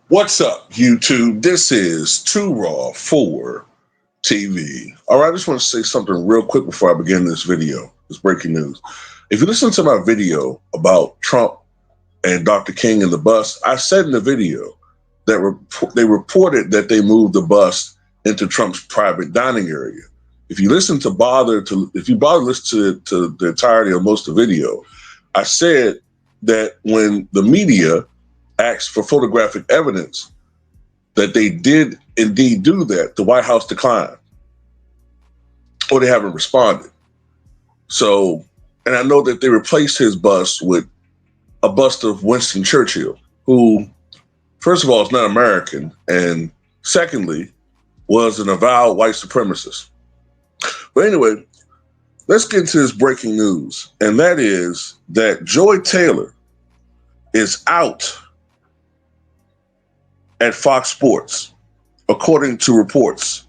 What's up, YouTube? This is Too Raw for TV. All right, I just want to say something real quick before I begin this video. This breaking news. If you listen to my video about Trump and Dr. King and the bus, I said in the video that they reported that they moved the bus into Trump's private dining area. If you bother to listen to the entirety of most of the video, I said that when the media asked for photographic evidence that they did indeed do that, the White House declined, or they haven't responded. So, and I know that they replaced his bust with a bust of Winston Churchill, who, first of all, is not American, and secondly, was an avowed white supremacist. But anyway, let's get into this breaking news, and that is that Joy Taylor is out at Fox Sports, according to reports.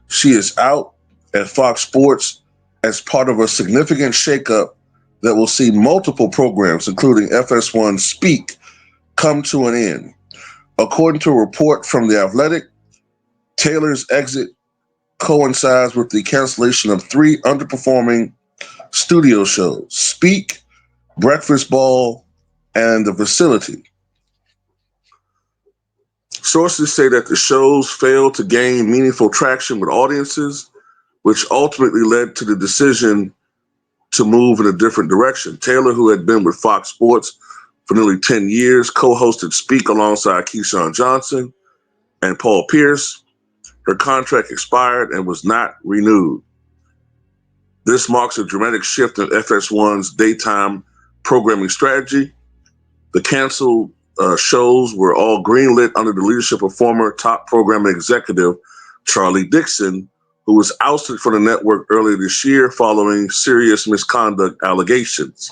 She is out at Fox Sports as part of a significant shakeup that will see multiple programs, including FS1 Speak, come to an end. According to a report from The Athletic, Taylor's exit coincides with the cancellation of 3 underperforming studio shows: Speak, Breakfast Ball, and The Facility. Sources say that the shows failed to gain meaningful traction with audiences, which ultimately led to the decision to move in a different direction. Taylor, who had been with Fox Sports for nearly 10 years, co-hosted Speak alongside Keyshawn Johnson and Paul Pierce. Her contract expired and was not renewed. This marks a dramatic shift in FS1's daytime programming strategy. The canceled shows were all greenlit under the leadership of former top programming executive Charlie Dixon, who was ousted from the network earlier this year following serious misconduct allegations.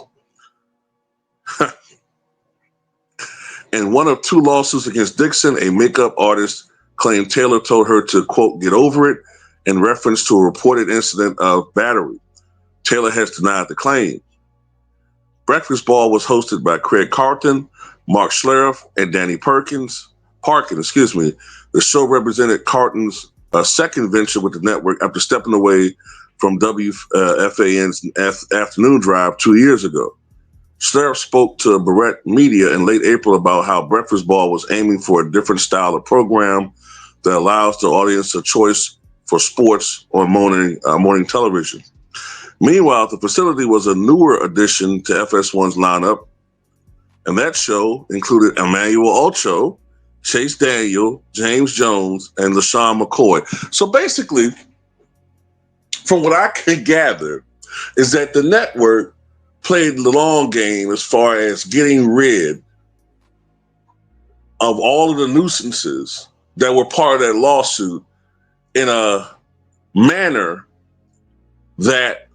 In one of 2 lawsuits against Dixon, a makeup artist claimed Taylor told her to, quote, get over it, in reference to a reported incident of battery. Taylor has denied the claim. Breakfast Ball was hosted by Craig Carlton, Mark Schlereth, and Danny Parkin. The show represented Carlton's second venture with the network after stepping away from WFAN's afternoon drive 2 years ago. Schlereth spoke to Barrett Media in late April about how Breakfast Ball was aiming for a different style of program that allows the audience a choice for sports on morning television. Meanwhile, The Facility was a newer addition to FS1's lineup, and that show included Emmanuel Ocho, Chase Daniel, James Jones, and LaShawn McCoy. So basically, from what I can gather, is that the network played the long game as far as getting rid of all of the nuisances that were part of that lawsuit in a manner that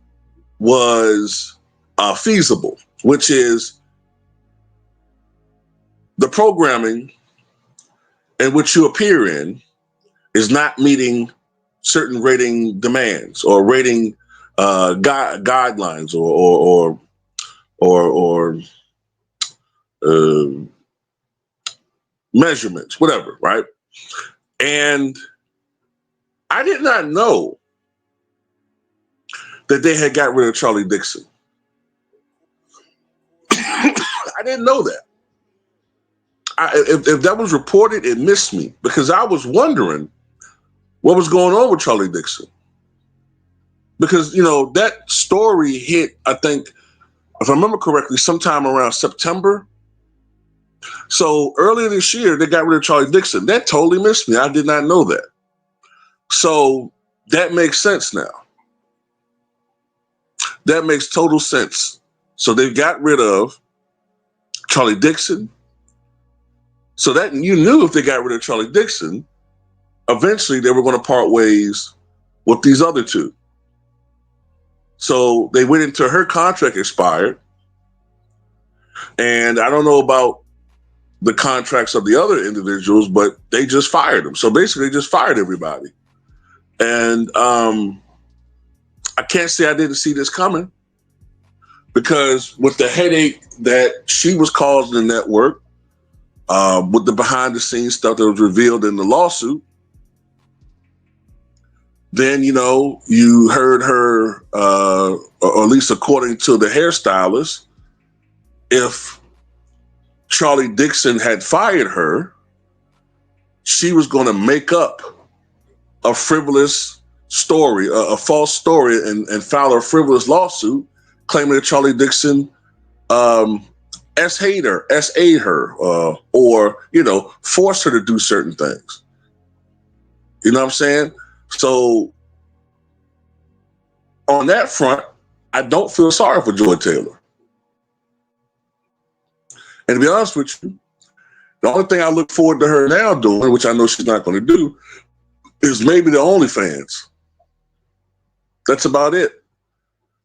was feasible, which is the programming in which you appear in is not meeting certain rating demands or rating guidelines or measurements, whatever, right? And I did not know that they had got rid of Charlie Dixon. I didn't know that. If that was reported, it missed me because I was wondering what was going on with Charlie Dixon. Because, you know, that story hit, I think, if I remember correctly, sometime around September. So earlier this year, they got rid of Charlie Dixon. That totally missed me. I did not know that. So that makes sense now. That makes total sense. So they got rid of Charlie Dixon. So that you knew if they got rid of Charlie Dixon, eventually they were going to part ways with these other 2. So they went into her contract expired. And I don't know about the contracts of the other individuals, but they just fired them. So basically they just fired everybody. And I can't say I didn't see this coming, because with the headache that she was causing the network, with the behind the scenes stuff that was revealed in the lawsuit. Then, you heard her, or at least according to the hairstylist, if Charlie Dixon had fired her, she was going to make up a frivolous story, a false story, and file a frivolous lawsuit claiming that Charlie Dixon S-ate her, or, forced her to do certain things. You know what I'm saying? So on that front, I don't feel sorry for Joy Taylor. And to be honest with you, the only thing I look forward to her now doing, which I know she's not going to do, is maybe the OnlyFans. That's about it.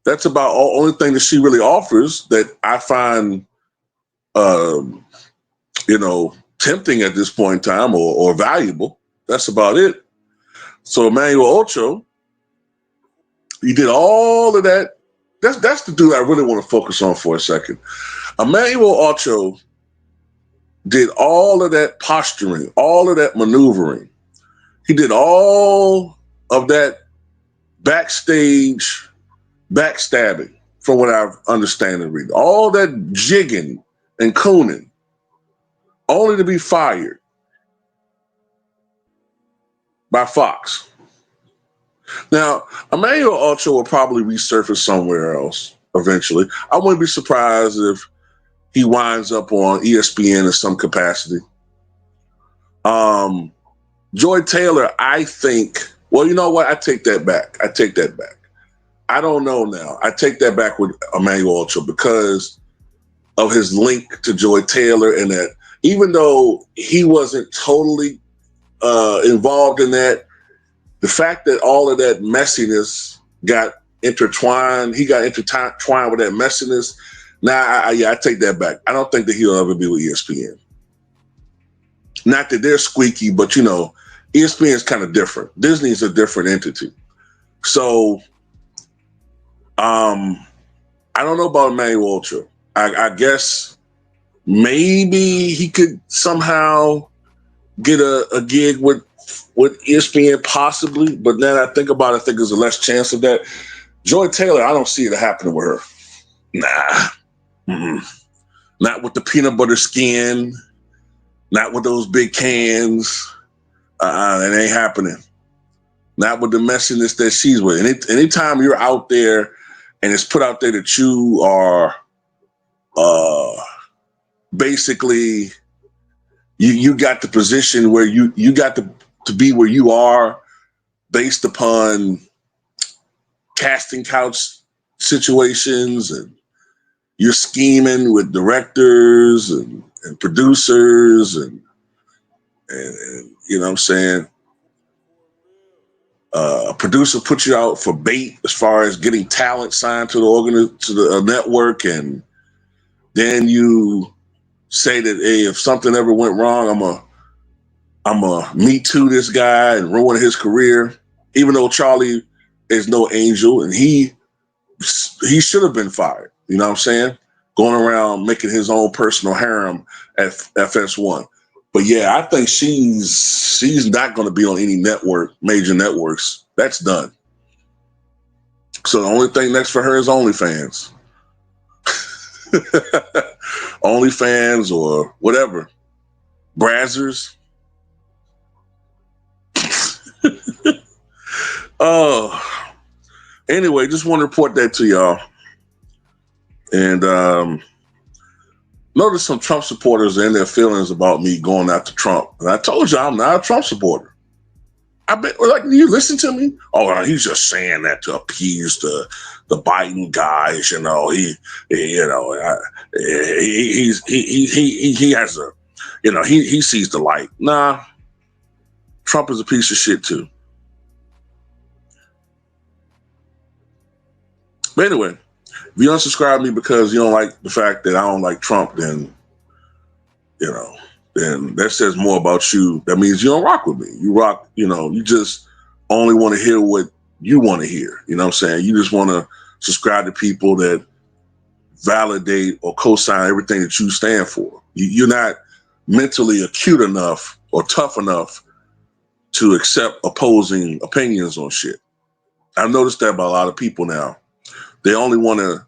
That's about the only thing that she really offers that I find, tempting at this point in time or valuable. That's about it. So Emmanuel Ocho, he did all of that. That's the dude I really want to focus on for a second. Emmanuel Ocho did all of that posturing, all of that maneuvering. He did all of that backstage backstabbing, from what I understand and read. All that jigging and cooning, only to be fired by Fox. Now, Emmanuel Ocho will probably resurface somewhere else eventually. I wouldn't be surprised if he winds up on ESPN in some capacity. Joy Taylor, I think, well, you know what? I take that back. I don't know now. I take that back with Emmanuel Ocho because of his link to Joy Taylor, and that even though he wasn't totally involved in that, the fact that all of that messiness got intertwined, he got intertwined with that messiness. Now, I take that back. I don't think that he'll ever be with ESPN. Not that they're squeaky, but ESPN is kind of different. Disney is a different entity. So, I don't know about Emmanuel Ocho. I guess maybe he could somehow get a gig with ESPN, possibly. But then I think about it, I think there's a less chance of that. Joy Taylor, I don't see it happening with her. Nah. Mm-mm. Not with the peanut butter skin. Not with those big cans. It ain't happening. Not with the messiness that she's with. Anytime you're out there and it's put out there that you are basically you got the position where you got to be where you are based upon casting couch situations, and you're scheming with directors and producers and you know what I'm saying? A producer put you out for bait as far as getting talent signed to the network, and then you say that, hey, if something ever went wrong, I'm a Me Too this guy and ruin his career. Even though Charlie is no angel and he should have been fired. You know what I'm saying? Going around making his own personal harem at FS1. But yeah, I think she's not going to be on any network, major networks. That's done. So the only thing next for her is OnlyFans. OnlyFans or whatever. Brazzers. Anyway, just want to report that to y'all. And notice some Trump supporters and their feelings about me going after Trump. And I told you I'm not a Trump supporter. I bet, like, you listen to me? Oh, he's just saying that to appease the Biden guys. He has a, he sees the light. Nah, Trump is a piece of shit too. But anyway, if you unsubscribe me because you don't like the fact that I don't like Trump, then that says more about you. That means you don't rock with me. You rock, you just only want to hear what you want to hear. You know what I'm saying? You just want to subscribe to people that validate or co-sign everything that you stand for. You're not mentally acute enough or tough enough to accept opposing opinions on shit. I've noticed that by a lot of people now. They only want to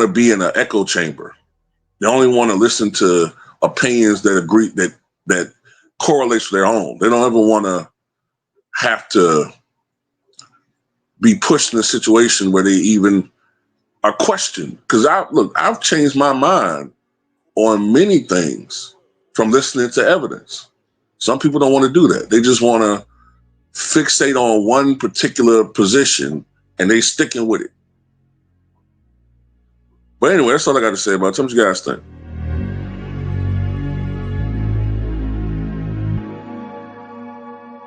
be in an echo chamber. They only want to listen to opinions that agree that correlates with their own. They don't ever want to have to be pushed in a situation where they even are questioned. Because I've changed my mind on many things from listening to evidence. Some people don't want to do that. They just want to fixate on one particular position and they sticking with it. But anyway, that's all I got to say about it. Tell me what you guys think.